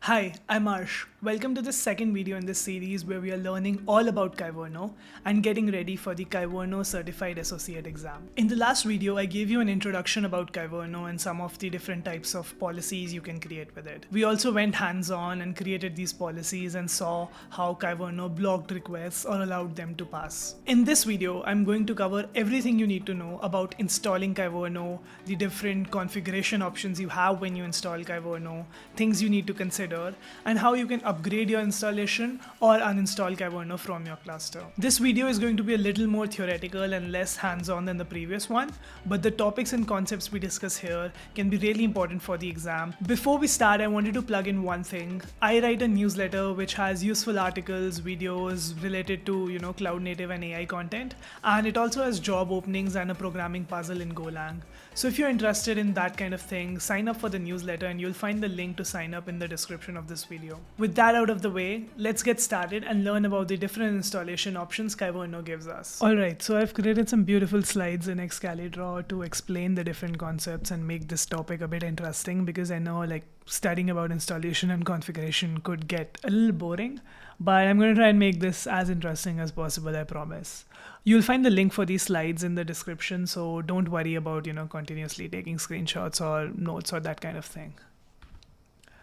Hi, I'm Arsh. Welcome to the second video in this series where we are learning all about Kyverno and getting ready for the Kyverno Certified Associate exam. In the last video, I gave you an introduction about Kyverno and some of the different types of policies you can create with it. We also went hands-on and created these policies and saw how Kyverno blocked requests or allowed them to pass. In this video, I'm going to cover everything you need to know about installing Kyverno, the different configuration options you have when you install Kyverno, things you need to consider, and how you can upgrade your installation or uninstall Kyverno from your cluster. This video is going to be a little more theoretical and less hands-on than the previous one, but the topics and concepts we discuss here can be really important for the exam. Before we start, I wanted to plug in one thing. I write a newsletter which has useful articles, videos related to, cloud native and AI content, and it also has job openings and a programming puzzle in Golang. So if you're interested in that kind of thing, sign up for the newsletter and you'll find the link to sign up in the description of this video. With that out of the way, let's get started and learn about the different installation options Kyverno gives us. Alright, so I've created some beautiful slides in Excalidraw to explain the different concepts and make this topic a bit interesting, because I know studying about installation and configuration could get a little boring, but I'm going to try and make this as interesting as possible, I promise. You'll find the link for these slides in the description, so don't worry about, continuously taking screenshots or notes or that kind of thing.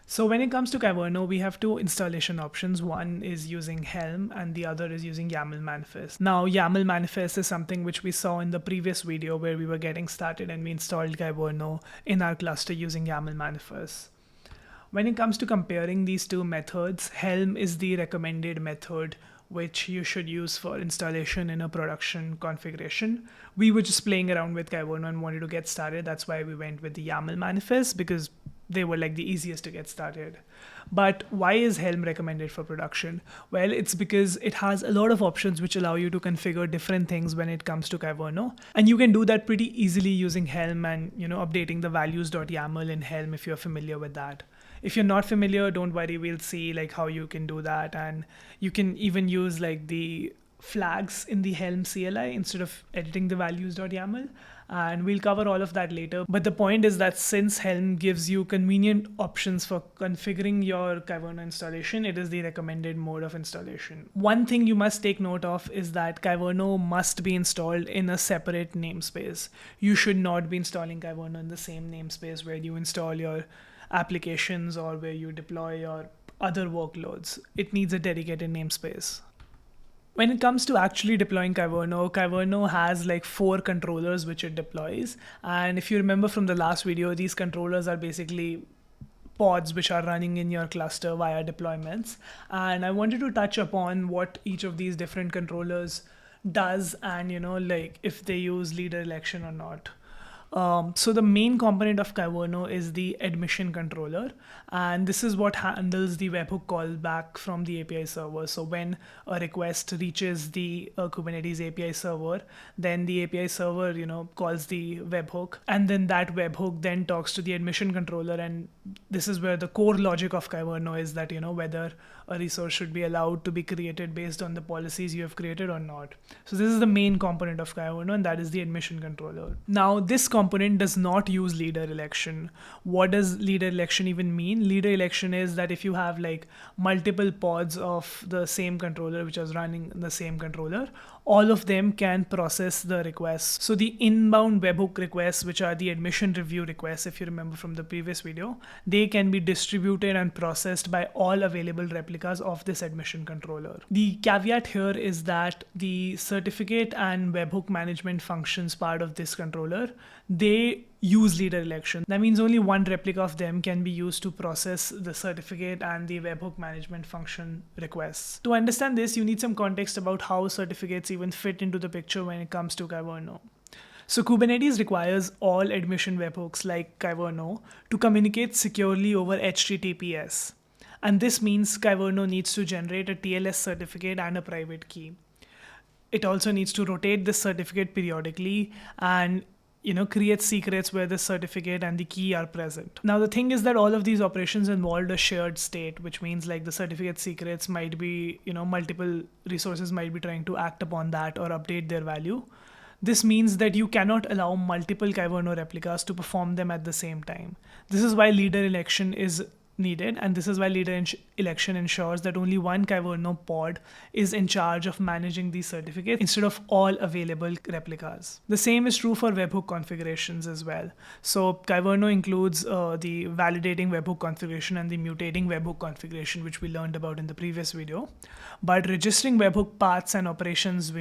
So when it comes to Kyverno, we have two installation options. One is using Helm and the other is using YAML manifest. Now, YAML manifest is something which we saw in the previous video where we were getting started and we installed Kyverno in our cluster using YAML manifest. When it comes to comparing these two methods, Helm is the recommended method which you should use for installation in a production configuration. We were just playing around with Kyverno and wanted to get started. That's why we went with the YAML manifest, because they were the easiest to get started. But why is Helm recommended for production? Well, it's because it has a lot of options which allow you to configure different things when it comes to Kyverno. And you can do that pretty easily using Helm and updating the values.yaml in Helm if you're familiar with that. If you're not familiar, don't worry, we'll see how you can do that. And you can even use the flags in the Helm CLI instead of editing the values.yaml. And we'll cover all of that later. But the point is that since Helm gives you convenient options for configuring your Kyverno installation, it is the recommended mode of installation. One thing you must take note of is that Kyverno must be installed in a separate namespace. You should not be installing Kyverno in the same namespace where you install your applications or where you deploy your other workloads. It needs a dedicated namespace. When it comes to actually deploying Kyverno, Kyverno has 4 controllers which it deploys. And if you remember from the last video, these controllers are basically pods which are running in your cluster via deployments. And I wanted to touch upon what each of these different controllers does and, if they use leader election or not. So the main component of Kyverno is the admission controller, and this is what handles the webhook callback from the API server. So when a request reaches the Kubernetes API server, then the API server, calls the webhook, and then that webhook then talks to the admission controller. And this is where the core logic of Kyverno is that, whether a resource should be allowed to be created based on the policies you have created or not. So this is the main component of Kyverno, and that is the admission controller. Now, this component does not use leader election. What does leader election even mean? Leader election is that if you have multiple pods of the same controller which is running the same controller, all of them can process the requests. So the inbound webhook requests, which are the admission review requests, if you remember from the previous video, they can be distributed and processed by all available replicas of this admission controller. The caveat here is that the certificate and webhook management functions part of this controller, they use leader election. That means only one replica of them can be used to process the certificate and the webhook management function requests. To understand this, you need some context about how certificates even fit into the picture when it comes to Kyverno. So Kubernetes requires all admission webhooks like Kyverno to communicate securely over HTTPS. And this means Kyverno needs to generate a TLS certificate and a private key. It also needs to rotate this certificate periodically and create secrets where the certificate and the key are present. Now, the thing is that all of these operations involved a shared state, which means the certificate secrets might be, multiple resources might be trying to act upon that or update their value. This means that you cannot allow multiple Kyverno replicas to perform them at the same time. This is why leader election is needed, and this is why leader election ensures that only one Kyverno pod is in charge of managing these certificates instead of all available replicas. The same is true for webhook configurations as well. So Kyverno includes the validating webhook configuration and the mutating webhook configuration, which we learned about in the previous video. But registering webhook paths and operations,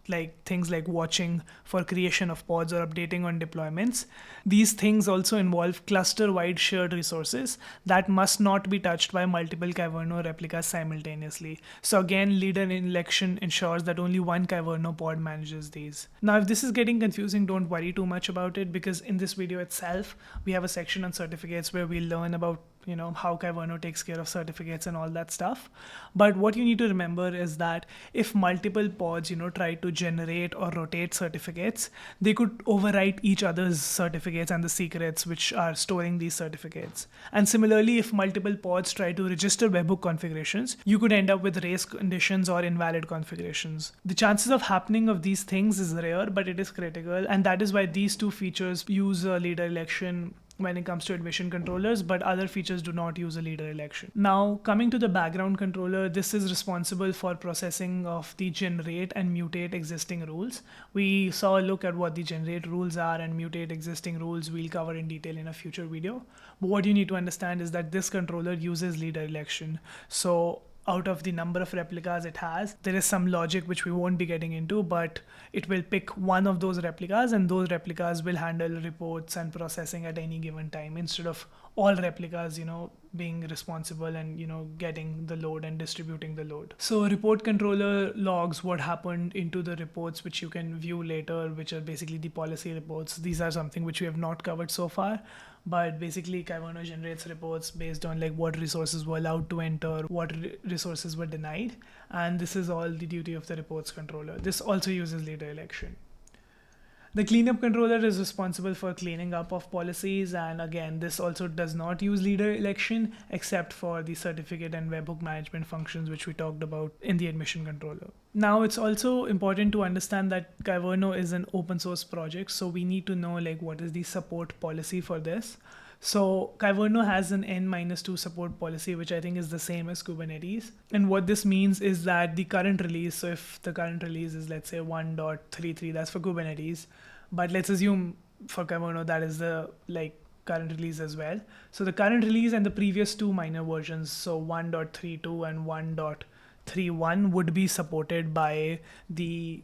like things like watching for creation of pods or updating on deployments. These things also involve cluster-wide shared resources that must not be touched by multiple Kyverno replicas simultaneously. So again, leader election ensures that only one Kyverno pod manages these. Now, if this is getting confusing, don't worry too much about it, because in this video itself, we have a section on certificates where we learn about how Kyverno takes care of certificates and all that stuff. But what you need to remember is that if multiple pods, try to generate or rotate certificates, they could overwrite each other's certificates and the secrets which are storing these certificates. And similarly, if multiple pods try to register webhook configurations, you could end up with race conditions or invalid configurations. The chances of happening of these things is rare, but it is critical. And that is why these two features use a leader election when it comes to admission controllers, but other features do not use a leader election. Now, coming to the background controller, this is responsible for processing of the generate and mutate existing rules. We saw a look at what the generate rules are, and mutate existing rules we'll cover in detail in a future video. But what you need to understand is that this controller uses leader election. So out of the number of replicas it has, there is some logic which we won't be getting into, but it will pick one of those replicas, and those replicas will handle reports and processing at any given time, instead of all replicas, being responsible and, getting the load and distributing the load. So report controller logs what happened into the reports, which you can view later, which are basically the policy reports. These are something which we have not covered so far. But basically, Kyverno generates reports based on what resources were allowed to enter, what resources were denied, and this is all the duty of the reports controller. This also uses leader election. The cleanup controller is responsible for cleaning up of policies, and again, this also does not use leader election except for the certificate and webhook management functions which we talked about in the admission controller. Now, it's also important to understand that Kyverno is an open source project, so we need to know what is the support policy for this. So Kyverno has an N-2 support policy, which I think is the same as Kubernetes. And what this means is that the current release, so if the current release is, let's say 1.33, that's for Kubernetes, but let's assume for Kyverno that is the current release as well. So the current release and the previous two minor versions, so 1.32 and 1.31, would be supported by the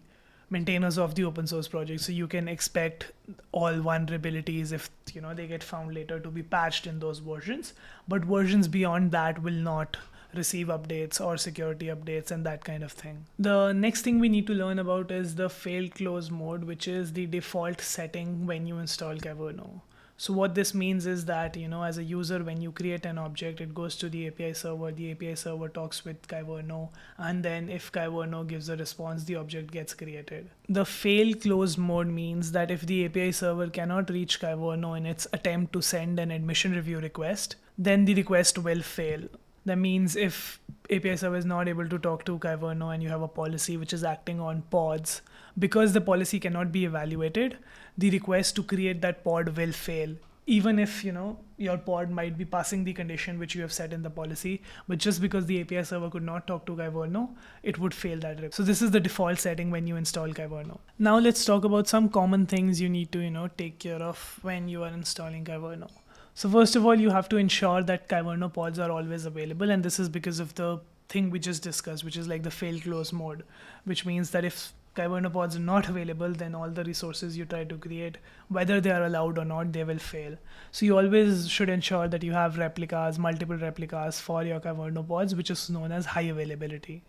maintainers of the open source project. So you can expect all vulnerabilities, if they get found later, to be patched in those versions, but versions beyond that will not receive updates or security updates and that kind of thing. The next thing we need to learn about is the fail close mode, which is the default setting when you install Kyverno. So what this means is that, as a user, when you create an object, it goes to the API server talks with Kyverno, and then if Kyverno gives a response, the object gets created. The fail closed mode means that if the API server cannot reach Kyverno in its attempt to send an admission review request, then the request will fail. That means if API server is not able to talk to Kyverno and you have a policy which is acting on pods, because the policy cannot be evaluated, the request to create that pod will fail. Even if, your pod might be passing the condition which you have set in the policy, but just because the API server could not talk to Kyverno, it would fail that request. So this is the default setting when you install Kyverno. Now let's talk about some common things you need to, take care of when you are installing Kyverno. So first of all, you have to ensure that Kyverno pods are always available, and this is because of the thing we just discussed, which is the fail close mode, which means that if Kyverno pods are not available, then all the resources you try to create, whether they are allowed or not, they will fail. So you always should ensure that you have replicas, multiple replicas for your Kyverno pods, which is known as high availability.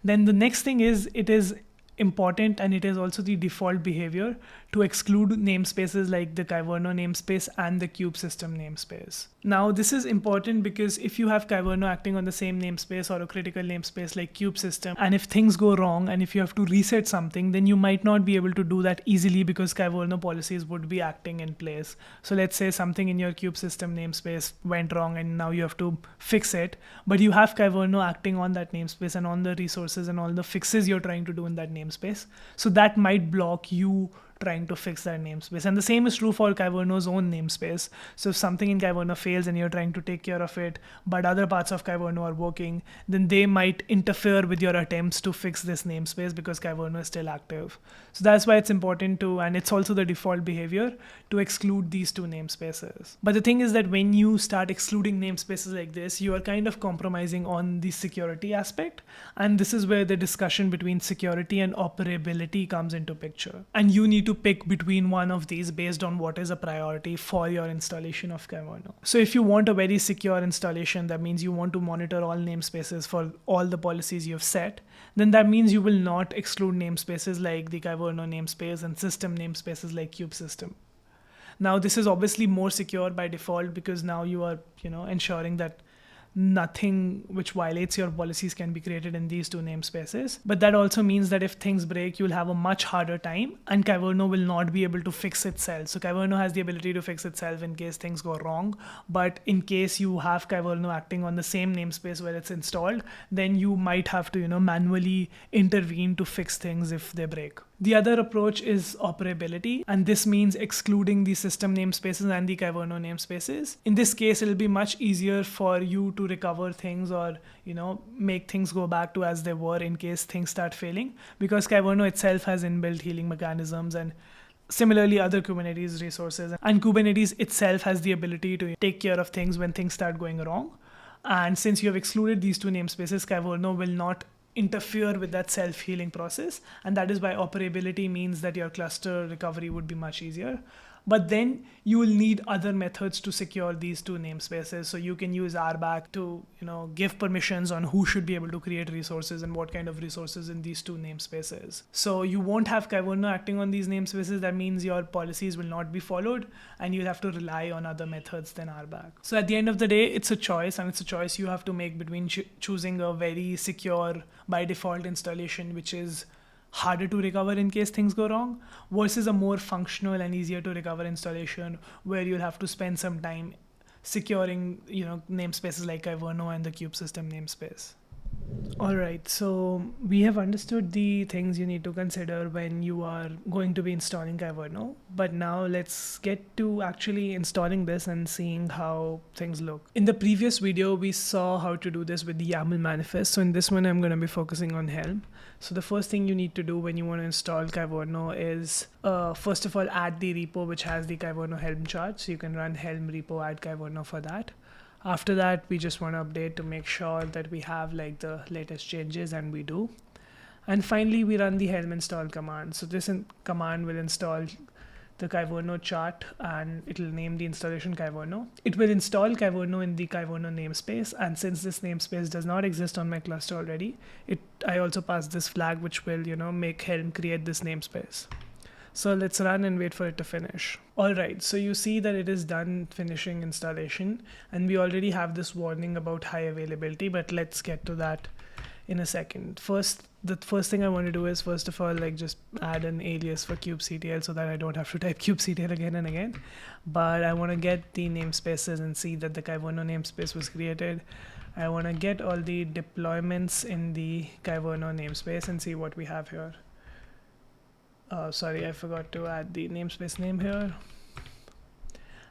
Then the next thing is, it is important, and it is also the default behavior, to exclude namespaces like the Kyverno namespace and the kube system namespace. Now this is important because if you have Kyverno acting on the same namespace or a critical namespace like kube system, and if things go wrong and if you have to reset something, then you might not be able to do that easily because Kyverno policies would be acting in place. So let's say something in your kube system namespace went wrong and now you have to fix it, but you have Kyverno acting on that namespace and on the resources and all the fixes you're trying to do in that namespace. So that might block you trying to fix that namespace. And the same is true for Kyverno's own namespace. So if something in Kyverno fails and you're trying to take care of it, but other parts of Kyverno are working, then they might interfere with your attempts to fix this namespace because Kyverno is still active. So that's why it's important to, and it's also the default behavior, to exclude these two namespaces. But the thing is that when you start excluding namespaces like this, you are kind of compromising on the security aspect. And this is where the discussion between security and operability comes into picture. And you need to pick between one of these based on what is a priority for your installation of Kyverno. So if you want a very secure installation, that means you want to monitor all namespaces for all the policies you've set, then that means you will not exclude namespaces like the Kyverno namespace and system namespaces like kubesystem. Now this is obviously more secure by default because now you are, ensuring that nothing which violates your policies can be created in these two namespaces. But that also means that if things break, you'll have a much harder time and Kyverno will not be able to fix itself. So Kyverno has the ability to fix itself in case things go wrong. But in case you have Kyverno acting on the same namespace where it's installed, then you might have to, manually intervene to fix things if they break. The other approach is operability, and this means excluding the system namespaces and the Kyverno namespaces. In this case, it'll be much easier for you to recover things or, make things go back to as they were in case things start failing, because Kyverno itself has inbuilt healing mechanisms and similarly other Kubernetes resources. And Kubernetes itself has the ability to take care of things when things start going wrong. And since you have excluded these two namespaces, Kyverno will not interfere with that self-healing process, and that is why operability means that your cluster recovery would be much easier. But then you will need other methods to secure these two namespaces. So you can use RBAC to, give permissions on who should be able to create resources and what kind of resources in these two namespaces. So you won't have Kyverno acting on these namespaces. That means your policies will not be followed and you'll have to rely on other methods than RBAC. So at the end of the day, it's a choice, and it's a choice you have to make between choosing a very secure by default installation, which is harder to recover in case things go wrong, versus a more functional and easier to recover installation where you'll have to spend some time securing, namespaces like Kyverno and the kubesystem namespace. All right, so we have understood the things you need to consider when you are going to be installing Kyverno, but now let's get to actually installing this and seeing how things look. In the previous video, we saw how to do this with the YAML manifest. So in this one, I'm going to be focusing on Helm. So the first thing you need to do when you want to install Kyverno is, first of all, add the repo which has the Kyverno Helm chart. So you can run Helm repo add Kyverno for that. After that, we just want to update to make sure that we have like the latest changes, and we do. And finally, we run the Helm install command. So this command will install the Kyverno chart and it will name the installation Kyverno. It will install Kyverno in the Kyverno namespace. And since this namespace does not exist on my cluster already, I also pass this flag which will, make Helm create this namespace. So let's run and wait for it to finish. All right, so you see that it is done finishing installation, and we already have this warning about high availability, but let's get to that in a second. The first thing I want to do is, first of all, just add an alias for kubectl so that I don't have to type kubectl again and again. But I want to get the namespaces and see that the Kyverno namespace was created. I want to get all the deployments in the Kyverno namespace and see what we have here. Sorry, I forgot to add the namespace name here.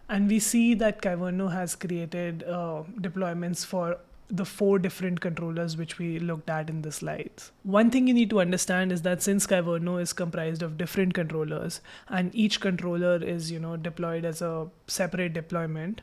And we see that Kyverno has created deployments for the 4 different controllers which we looked at in the slides. One thing you need to understand is that since Kyverno is comprised of different controllers and each controller is, deployed as a separate deployment,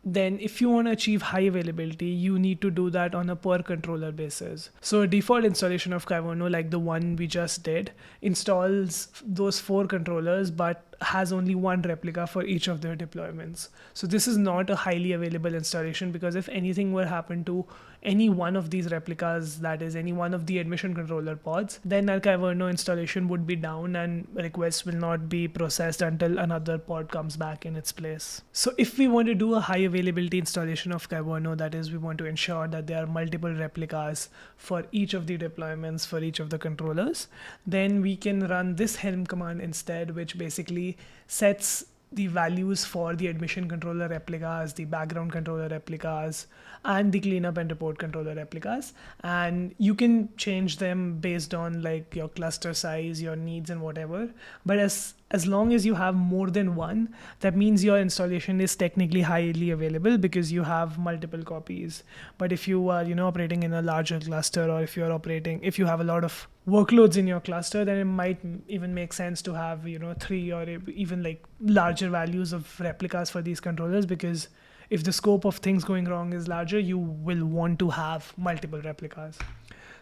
then if you want to achieve high availability, you need to do that on a per controller basis. So a default installation of Kyverno, like the one we just did, installs those 4 controllers but has only one replica for each of their deployments. So this is not a highly available installation, because if anything were happen to any one of these replicas, that is any one of the admission controller pods, then our Kyverno installation would be down and requests will not be processed until another pod comes back in its place. So if we want to do a high availability installation of Kyverno, that is, we want to ensure that there are multiple replicas for each of the deployments for each of the controllers, then we can run this Helm command instead, which basically sets the values for the admission controller replicas, the background controller replicas, and the cleanup and report controller replicas. And you can change them based on like your cluster size, your needs, and whatever. But as long as you have more than one, that means your installation is technically highly available because you have multiple copies. But if you are, operating in a larger cluster, or if you have a lot of workloads in your cluster, then it might even make sense to have, 3 or even like larger values of replicas for these controllers, because if the scope of things going wrong is larger, you will want to have multiple replicas.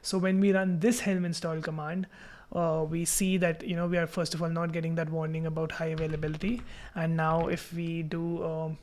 So when we run this Helm install command, we see that we are first of all not getting that warning about high availability. And now if we do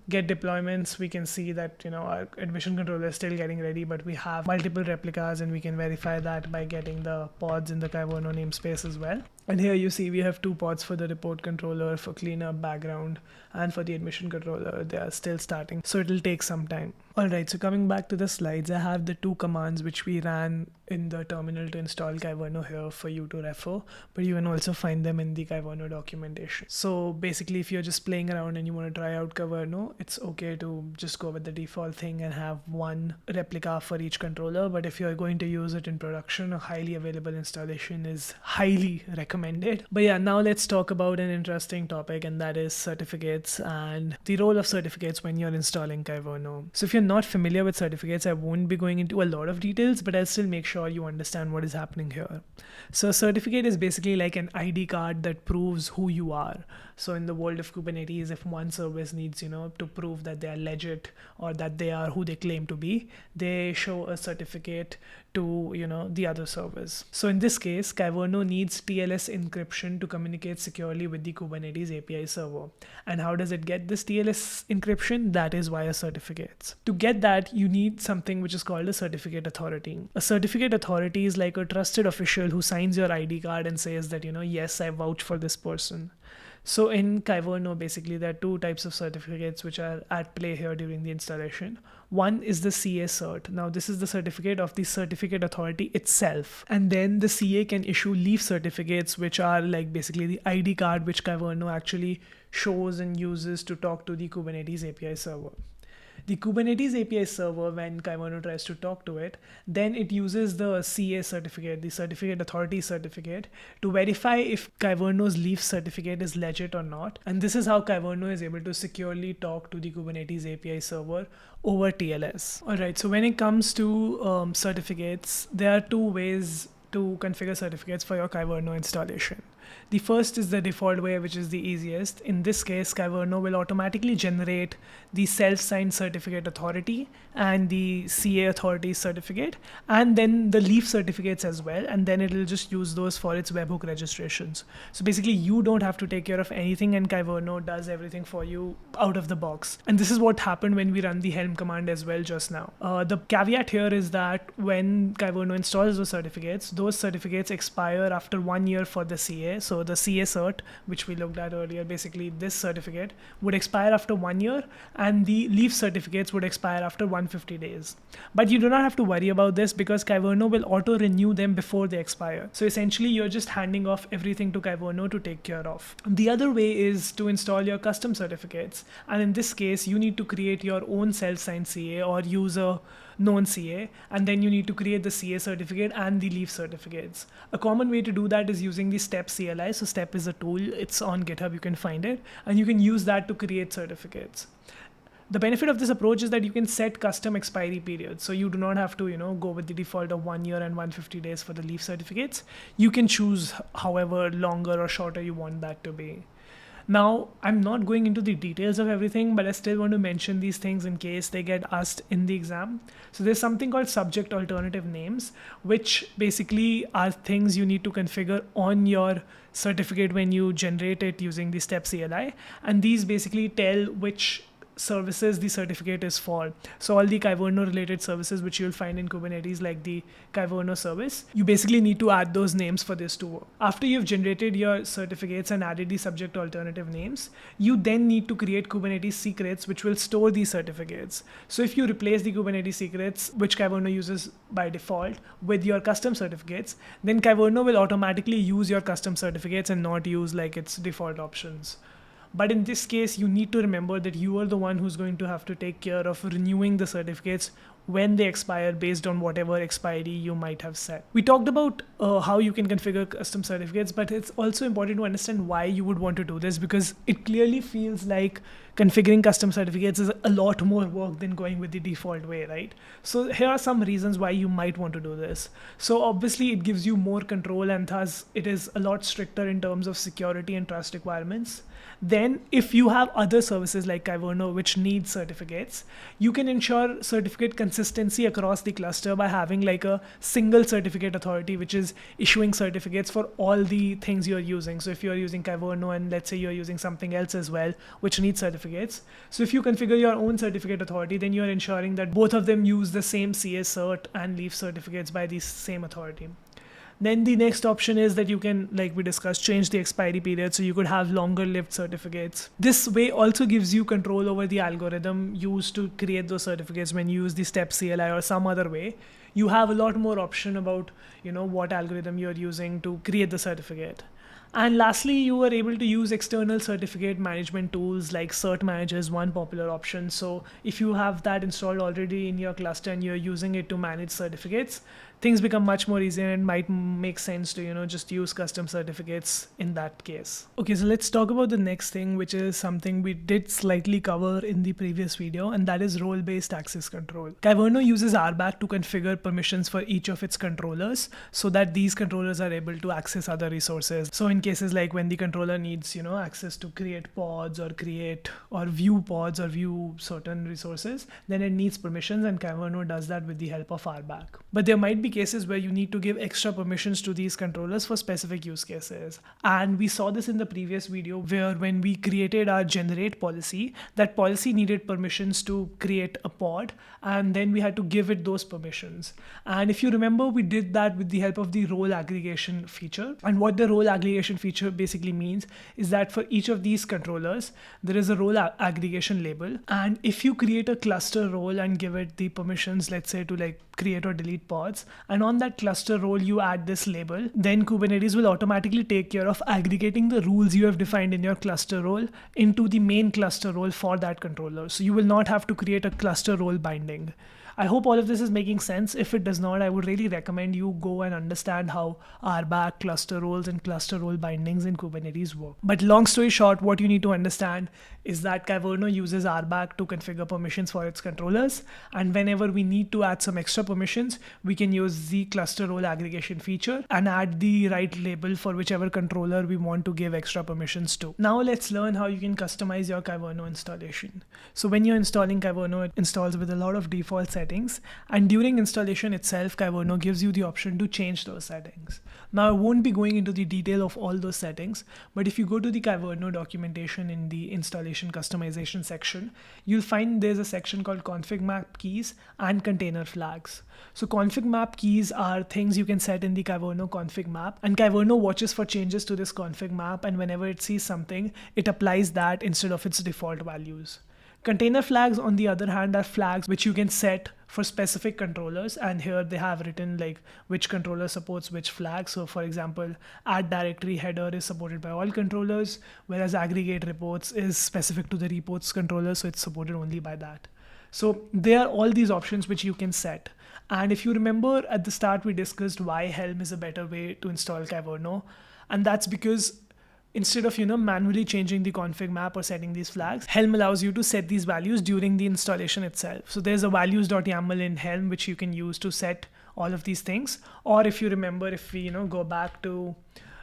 get deployments, we can see that our admission controller is still getting ready, but we have multiple replicas, and we can verify that by getting the pods in the Kyverno namespace as well. And here you see we have 2 pods for the report controller, for cleanup, background, and for the admission controller. They are still starting, so it'll take some time. Alright, so coming back to the slides, I have the 2 commands which we ran in the terminal to install Kyverno here for you to refer, but you can also find them in the Kyverno documentation. So basically, if you're just playing around and you want to try out Kyverno, it's okay to just go with the default thing and have 1 replica for each controller. But if you're going to use it in production, a highly available installation is highly recommended. But yeah, now let's talk about an interesting topic, and that is certificates and the role of certificates when you're installing Kyverno. So if you're not familiar with certificates, I won't be going into a lot of details, but I'll still make sure you understand what is happening here. So a certificate is basically like an ID card that proves who you are. So in the world of Kubernetes, if one service needs, to prove that they are legit or that they are who they claim to be, they show a certificate to, the other service. So in this case, Kyverno needs TLS encryption to communicate securely with the Kubernetes API server. And how does it get this TLS encryption? That is via certificates. To get that, you need something which is called a certificate authority. A certificate authority is like a trusted official who signs your ID card and says that, yes, I vouch for this person. So in Kyverno, basically, there are 2 types of certificates which are at play here during the installation. One is the CA cert. Now, this is the certificate of the certificate authority itself. And then the CA can issue leaf certificates, which are like basically the ID card which Kyverno actually shows and uses to talk to the Kubernetes API server. The Kubernetes API server, when Kyverno tries to talk to it, then it uses the CA certificate, the certificate authority certificate, to verify if Kyverno's leaf certificate is legit or not. And this is how Kyverno is able to securely talk to the Kubernetes API server over TLS. Alright, so when it comes to certificates, there are 2 ways to configure certificates for your Kyverno installation. The first is the default way, which is the easiest. In this case, Kyverno will automatically generate the self-signed certificate authority and the CA authority certificate, and then the leaf certificates as well, and then it will just use those for its webhook registrations. So basically, you don't have to take care of anything, and Kyverno does everything for you out of the box. And this is what happened when we run the Helm command as well just now. The caveat here is that when Kyverno installs those certificates expire after 1 year for the CA. So the CA cert, which we looked at earlier, basically this certificate would expire after 1 year, and the leaf certificates would expire after 150 days. But you do not have to worry about this because Kyverno will auto renew them before they expire. So essentially, you're just handing off everything to Kyverno to take care of. The other way is to install your custom certificates. And in this case, you need to create your own self-signed CA or use a known CA, and then you need to create the CA certificate and the leaf certificates. A common way to do that is using the step CLI. So step is a tool, it's on GitHub, you can find it, and you can use that to create certificates. The benefit of this approach is that you can set custom expiry periods. So you do not have to, go with the default of 1 year and 150 days for the leaf certificates. You can choose however longer or shorter you want that to be. Now, I'm not going into the details of everything, but I still want to mention these things in case they get asked in the exam. So there's something called subject alternative names, which basically are things you need to configure on your certificate when you generate it using the step CLI. And these basically tell which services the certificate is for. So all the Kyverno related services which you'll find in Kubernetes, like the Kyverno service, you basically need to add those names for this to work. After you've generated your certificates and added the subject alternative names, you then need to create Kubernetes secrets which will store these certificates. So if you replace the Kubernetes secrets, which Kyverno uses by default, with your custom certificates, then Kyverno will automatically use your custom certificates and not use like its default options. But in this case, you need to remember that you are the one who's going to have to take care of renewing the certificates when they expire based on whatever expiry you might have set. We talked about how you can configure custom certificates, but it's also important to understand why you would want to do this, because it clearly feels like configuring custom certificates is a lot more work than going with the default way, right? So here are some reasons why you might want to do this. So obviously it gives you more control, and thus it is a lot stricter in terms of security and trust requirements. Then if you have other services like Kyverno which need certificates, you can ensure certificate consistency across the cluster by having like a single certificate authority which is issuing certificates for all the things you're using. So if you're using Kyverno and let's say you're using something else as well which needs certificates, so if you configure your own certificate authority, then you're ensuring that both of them use the same CA cert and leave certificates by the same authority. Then the next option is that you can, like we discussed, change the expiry period, so you could have longer lived certificates. This way also gives you control over the algorithm used to create those certificates. When you use the step CLI or some other way, you have a lot more option about, what algorithm you're using to create the certificate. And lastly, you are able to use external certificate management tools like Cert Manager is one popular option. So if you have that installed already in your cluster and you're using it to manage certificates, things become much more easier and might make sense to, just use custom certificates in that case. Okay, so let's talk about the next thing, which is something we did slightly cover in the previous video, and that is role-based access control. Kyverno uses RBAC to configure permissions for each of its controllers so that these controllers are able to access other resources. So in cases like when the controller needs, access to create pods or view pods or view certain resources, then it needs permissions, and Kyverno does that with the help of RBAC. But there might be cases where you need to give extra permissions to these controllers for specific use cases. And we saw this in the previous video where when we created our generate policy, that policy needed permissions to create a pod, and then we had to give it those permissions. And if you remember, we did that with the help of the role aggregation feature. And what the role aggregation feature basically means is that for each of these controllers, there is a role aggregation label. And if you create a cluster role and give it the permissions, let's say to create or delete pods, and on that cluster role you add this label, then Kubernetes will automatically take care of aggregating the rules you have defined in your cluster role into the main cluster role for that controller. So you will not have to create a cluster role binding. I hope all of this is making sense. If it does not, I would really recommend you go and understand how RBAC, cluster roles, and cluster role bindings in Kubernetes work. But long story short, what you need to understand is that Kyverno uses RBAC to configure permissions for its controllers. And whenever we need to add some extra permissions, we can use the cluster role aggregation feature and add the right label for whichever controller we want to give extra permissions to. Now let's learn how you can customize your Kyverno installation. So when you're installing Kyverno, it installs with a lot of default settings, and during installation itself, Kyverno gives you the option to change those settings. Now I won't be going into the detail of all those settings, but if you go to the Kyverno documentation in the installation customization section, you'll find there's a section called config map keys and container flags. So config map keys are things you can set in the Kyverno config map, and Kyverno watches for changes to this config map, and whenever it sees something, it applies that instead of its default values. Container flags, on the other hand, are flags which you can set for specific controllers, and here they have written which controller supports which flag. So for example, add directory header is supported by all controllers, whereas aggregate reports is specific to the reports controller, so it's supported only by that. So there are all these options which you can set. And if you remember at the start, we discussed why Helm is a better way to install Kyverno, and that's because instead of manually changing the config map or setting these flags, Helm allows you to set these values during the installation itself. So there's a values.yaml in Helm which you can use to set all of these things. Or if you remember, if we go back to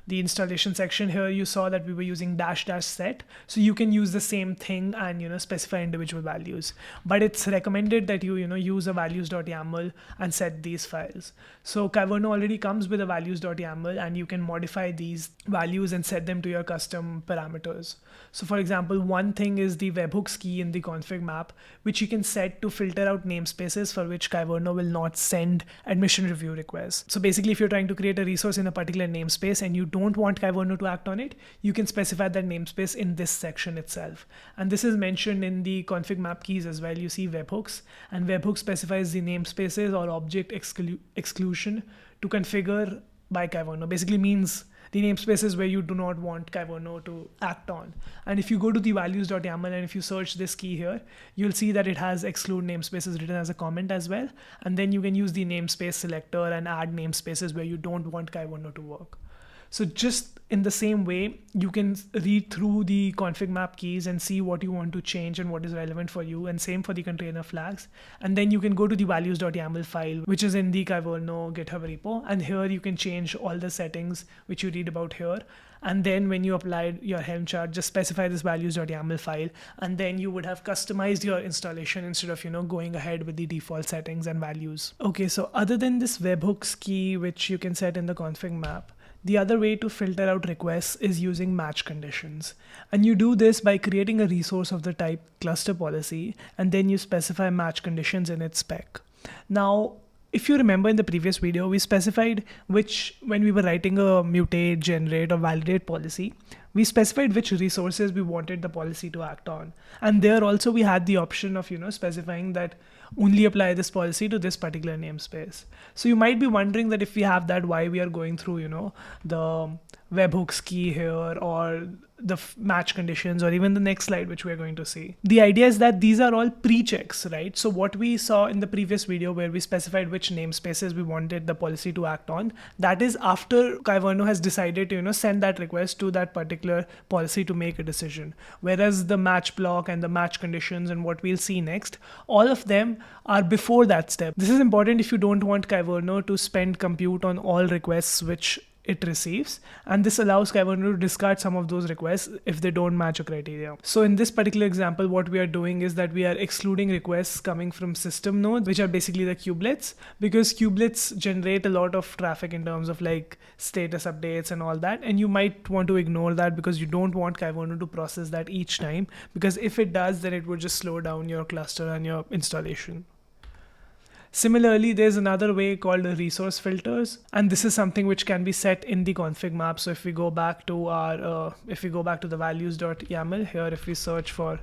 the installation section here, you saw that we were using -- set. So you can use the same thing and specify individual values. But it's recommended that you use a values.yaml and set these files. So Kyverno already comes with a values.yaml, and you can modify these values and set them to your custom parameters. So for example, one thing is the webhooks key in the config map, which you can set to filter out namespaces for which Kyverno will not send admission review requests. So basically, if you're trying to create a resource in a particular namespace and you don't want Kyverno to act on it, you can specify that namespace in this section itself. And this is mentioned in the config map keys as well. You see webhooks, and webhook specifies the namespaces or object exclusion to configure by Kyverno. Basically means the namespaces where you do not want Kyverno to act on. And if you go to the values.yaml and if you search this key here, you'll see that it has exclude namespaces written as a comment as well. And then you can use the namespace selector and add namespaces where you don't want Kyverno to work. So just in the same way, you can read through the config map keys and see what you want to change and what is relevant for you, and same for the container flags. And then you can go to the values.yaml file, which is in the Kyverno GitHub repo. And here you can change all the settings which you read about here. And then when you applied your Helm chart, just specify this values.yaml file, and then you would have customized your installation instead of, going ahead with the default settings and values. Okay, so other than this webhooks key, which you can set in the config map, the other way to filter out requests is using match conditions. And you do this by creating a resource of the type cluster policy, and then you specify match conditions in its spec. Now, if you remember in the previous video, we specified when we were writing a mutate, generate, or validate policy, we specified which resources we wanted the policy to act on. And there also we had the option of, specifying that only apply this policy to this particular namespace. So you might be wondering that if we have that, why we are going through, the webhooks key here or the match conditions or even the next slide, which we're going to see. The idea is that these are all pre-checks, right? So what we saw in the previous video where we specified which namespaces we wanted the policy to act on, that is after Kyverno has decided to, send that request to that particular policy to make a decision. Whereas the match block and the match conditions and what we'll see next, all of them are before that step. This is important if you don't want Kyverno to spend compute on all requests which it receives, and this allows Kyverno to discard some of those requests if they don't match a criteria. So in this particular example, what we are doing is that we are excluding requests coming from system nodes, which are basically the kubelets, because kubelets generate a lot of traffic in terms of like status updates and all that, and you might want to ignore that because you don't want Kyverno to process that each time, because if it does, then it would just slow down your cluster and your installation. Similarly, there's another way called resource filters, and this is something which can be set in the config map. So if we go back to the values.yaml here, if we search for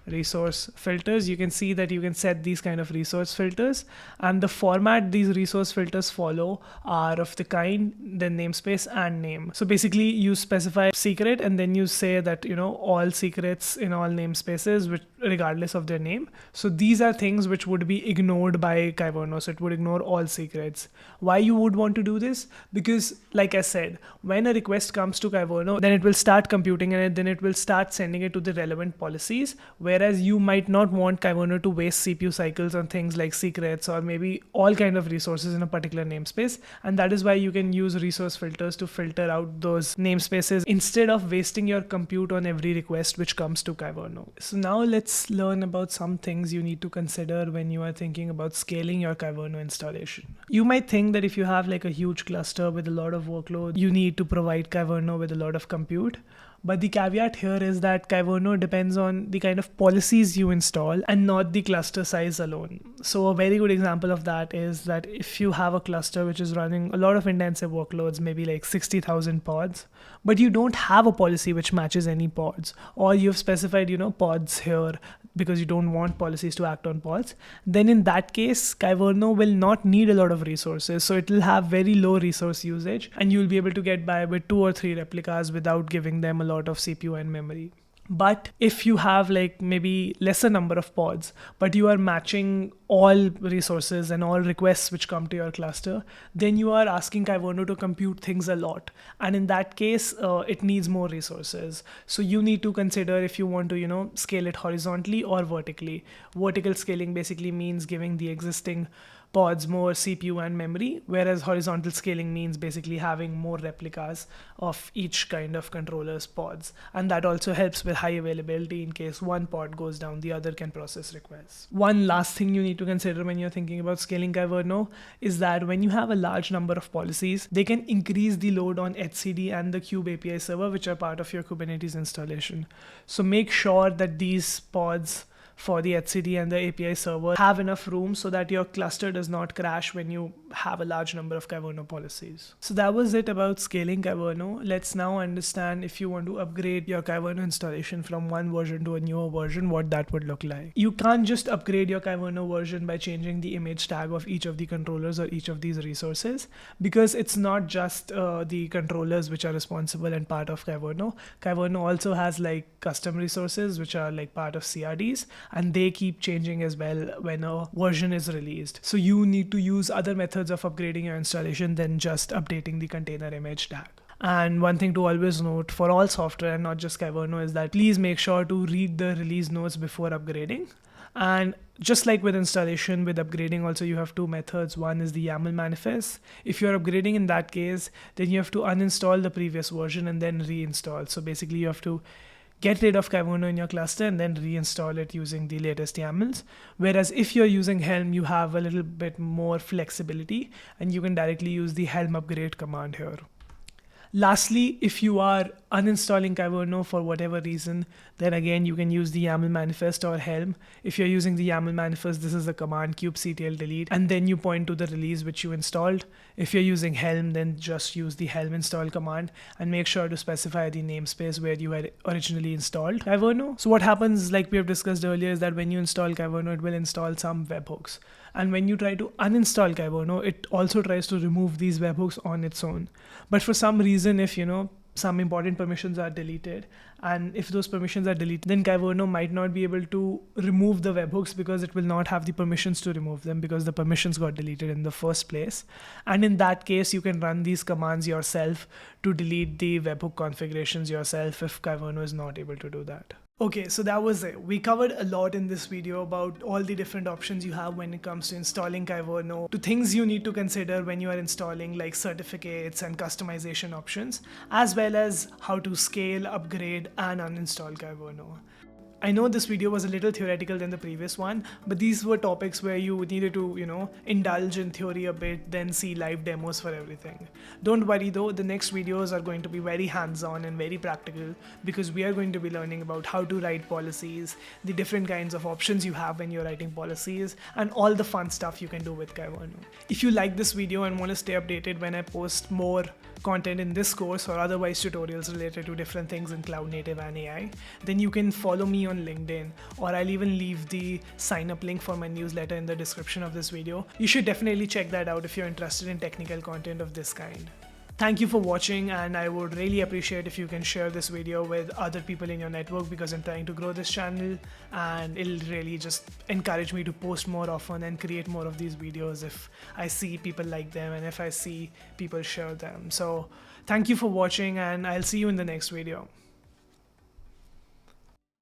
resource filters, you can see that you can set these kind of resource filters, and the format these resource filters follow are of the kind, then namespace and name. So basically you specify secret and then you say that all secrets in all namespaces, which regardless of their name. So these are things which would be ignored by Kyverno, so it would ignore all secrets. Why you would want to do this? Because like I said, when a request comes to Kyverno, then it will start computing and then it will start sending it to the relevant policies, whereas you might not want Kyverno to waste CPU cycles on things like secrets or maybe all kind of resources in a particular namespace. And that is why you can use resource filters to filter out those namespaces instead of wasting your compute on every request which comes to Kyverno. So now let's learn about some things you need to consider when you are thinking about scaling your Kyverno installation. You might think that if you have like a huge cluster with a lot of workload, you need to provide Kyverno with a lot of compute. But the caveat here is that Kyverno depends on the kind of policies you install and not the cluster size alone. So a very good example of that is that if you have a cluster which is running a lot of intensive workloads, maybe like 60,000 pods, but you don't have a policy which matches any pods, or you've specified, pods here because you don't want policies to act on pods, then in that case, Kyverno will not need a lot of resources. So it will have very low resource usage and you'll be able to get by with 2 or 3 replicas without giving them a lot of CPU and memory. But if you have like maybe lesser number of pods, but you are matching all resources and all requests which come to your cluster, then you are asking Kyverno to compute things a lot. And in that case, it needs more resources. So you need to consider if you want to, scale it horizontally or vertically. Vertical scaling basically means giving the existing pods more CPU and memory, whereas horizontal scaling means basically having more replicas of each kind of controller's pods. And that also helps with high availability. In case one pod goes down, the other can process requests. One last thing you need to consider when you're thinking about scaling Kyverno is that when you have a large number of policies, they can increase the load on etcd and the kube API server, which are part of your Kubernetes installation. So make sure that these pods for the etcd and the API server have enough room so that your cluster does not crash when you have a large number of Kyverno policies. So that was it about scaling Kyverno. Let's now understand if you want to upgrade your Kyverno installation from one version to a newer version, what that would look like. You can't just upgrade your Kyverno version by changing the image tag of each of the controllers or each of these resources, because it's not just the controllers which are responsible and part of Kyverno. Kyverno also has like custom resources which are like part of CRDs, and they keep changing as well when a version is released. So you need to use other methods of upgrading your installation than just updating the container image tag. And one thing to always note for all software and not just Kyverno is that please make sure to read the release notes before upgrading. And just like with installation, with upgrading also you have two methods. One is the YAML manifest. If you're upgrading in that case, then you have to uninstall the previous version and then reinstall. So basically you have to get rid of Kyverno in your cluster and then reinstall it using the latest YAMLs. Whereas if you're using Helm, you have a little bit more flexibility and you can directly use the Helm upgrade command here. Lastly, if you are uninstalling Kyverno for whatever reason, then again you can use the YAML manifest or Helm. If you're using the YAML manifest, this is the command kubectl delete, and then you point to the release which you installed. If you're using Helm, then just use the Helm install command and make sure to specify the namespace where you had originally installed Kyverno. So what happens, like we have discussed earlier, is that when you install Kyverno, it will install some webhooks. And when you try to uninstall Kyverno, it also tries to remove these webhooks on its own. But for some reason, if some important permissions are deleted, and if those permissions are deleted, then Kyverno might not be able to remove the webhooks because it will not have the permissions to remove them because the permissions got deleted in the first place. And in that case, you can run these commands yourself to delete the webhook configurations yourself if Kyverno is not able to do that. Okay, so that was it. We covered a lot in this video about all the different options you have when it comes to installing Kyverno, to things you need to consider when you are installing, like certificates and customization options, as well as how to scale, upgrade, and uninstall Kyverno. I know this video was a little theoretical than the previous one, but these were topics where you needed to, indulge in theory a bit, then see live demos for everything. Don't worry though, the next videos are going to be very hands-on and very practical, because we are going to be learning about how to write policies, the different kinds of options you have when you're writing policies, and all the fun stuff you can do with Kyverno. If you like this video and want to stay updated when I post more content in this course or otherwise tutorials related to different things in cloud native and AI, then you can follow me on LinkedIn, or I'll even leave the sign up link for my newsletter in the description of this video. You should definitely check that out if you're interested in technical content of this kind. Thank you for watching, and I would really appreciate if you can share this video with other people in your network, because I'm trying to grow this channel and it'll really just encourage me to post more often and create more of these videos if I see people like them and if I see people share them. So thank you for watching, and I'll see you in the next video.